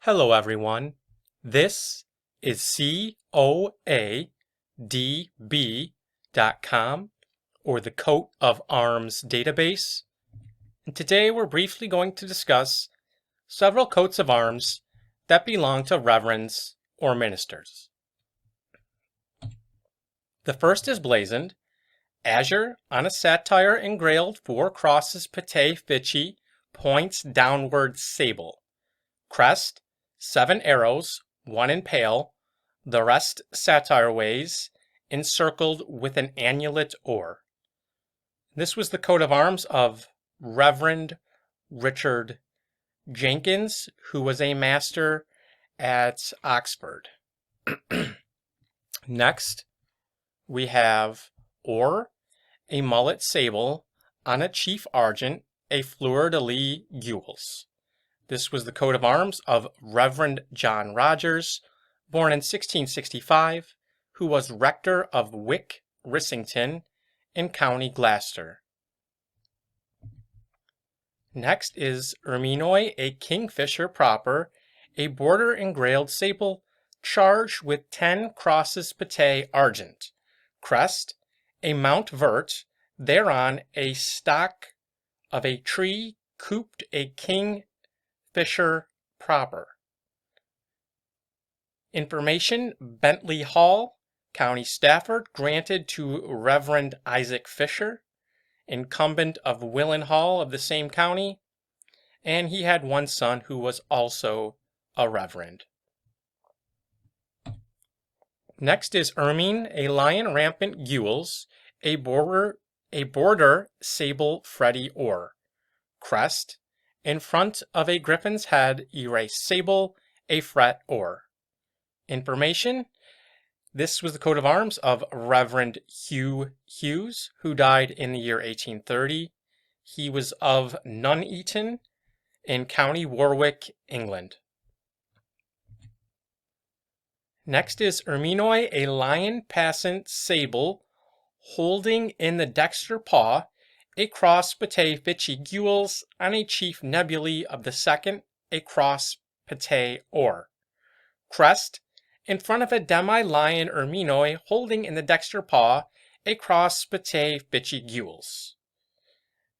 Hello everyone, this is coadb.com, or the Coat of Arms database, and today we're briefly going to discuss several coats of arms that belong to reverends or ministers. The first is Blazond Azure on a satire engraved 4 crosses pate fichi, points downward sable. Crest, 7 arrows, 1 in pale, the rest satire ways, encircled with an annulet or. This was the coat of arms of Reverend Richard Jenkins, who was a master at Oxford. Next, we have or, a mullet sable on a chief argent, a fleur-de-lis gules. This was the coat of arms of Reverend John Rogers, born in 1665, who was rector of Wick, Rissington, in County Gloucester. Next is Erminoi, a kingfisher proper, a border engraved sable, charged with 10 crosses pate argent. Crest, a mount vert, thereon a stock of a tree cooped a kingfisher proper. Information, Bentley Hall, County Stafford, granted to Reverend Isaac Fisher, incumbent of Willen Hall of the same county, and he had one son who was also a reverend. Next is ermine, a lion rampant gules, a border sable fretty or. Crest, in front of a griffin's head, erased sable, a fret or. Information, this was the coat of arms of Reverend Hugh Hughes, who died in the year 1830. He was of Nuneaton in County Warwick, England. Next is erminoi, a lion passant sable, holding in the dexter paw a cross pate fichi gules on a chief nebulae of the second, a cross pate or. Crest, in front of a demi-lion erminoi, holding in the dexter paw a cross pate fichi gules.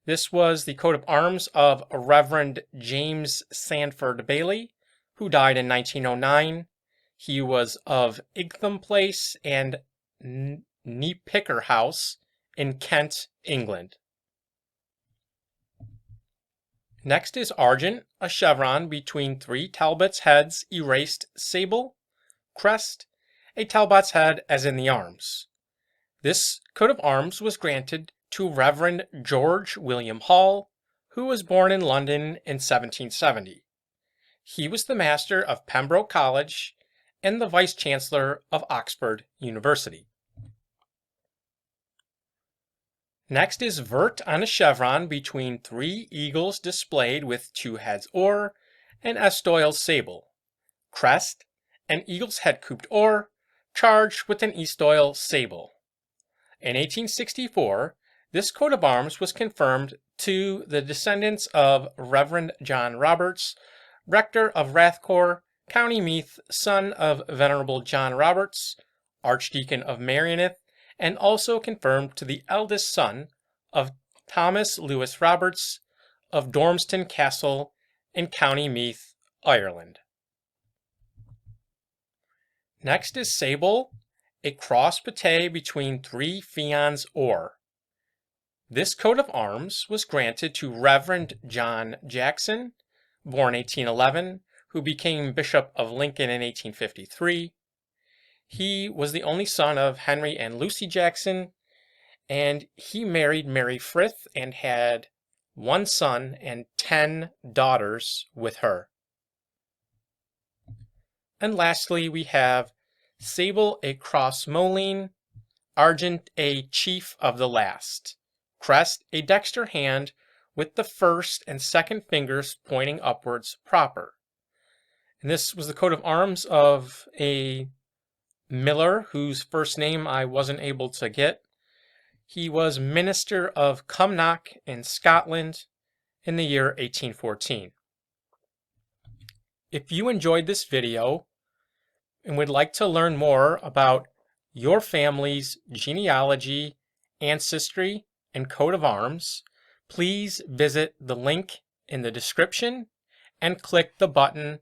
This was the coat of arms of Reverend James Sanford Bailey, who died in 1909. He was of Igtham Place and Nepicker House in Kent, England. Next is argent, a chevron between 3 Talbot's heads, erased sable. Crest, a Talbot's head as in the arms. This coat of arms was granted to Reverend George William Hall, who was born in London in 1770. He was the master of Pembroke College and the Vice-Chancellor of Oxford University. Next is vert on a chevron between 3 eagles displayed with 2 heads or, an estoile sable. Crest, an eagle's head cooped or, charged with an estoile sable. In 1864, this coat of arms was confirmed to the descendants of Reverend John Roberts, rector of Rathcore, County Meath, son of Venerable John Roberts, Archdeacon of Merioneth, and also confirmed to the eldest son of Thomas Lewis Roberts of Dormston Castle in County Meath, Ireland. Next is sable, a cross pate between 3 fians or. This coat of arms was granted to Reverend John Jackson, born 1811, who became Bishop of Lincoln in 1853. He was the only son of Henry and Lucy Jackson, and he married Mary Frith and had 1 son and 10 daughters with her. And lastly, we have sable, a cross moline, argent, a chief of the last. Crest, a dexter hand with the first and second fingers pointing upwards proper. And this was the coat of arms of a miller whose first name I wasn't able to get. He was minister of Cumnock in Scotland in the year 1814. If you enjoyed this video and would like to learn more about your family's genealogy, ancestry, and coat of arms, please visit the link in the description and click the button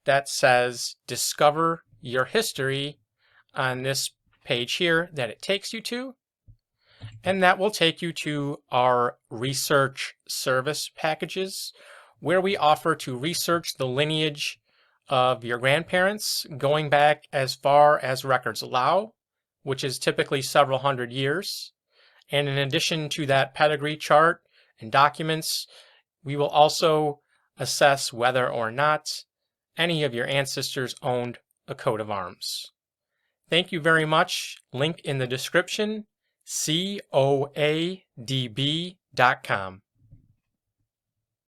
that says Discover Your History on this page here that it takes you to. And that will take you to our research service packages, where we offer to research the lineage of your grandparents going back as far as records allow, which is typically several hundred years. And in addition to that pedigree chart and documents, we will also assess whether or not any of your ancestors owned a coat of arms. Thank you very much. Link in the description, coadb.com.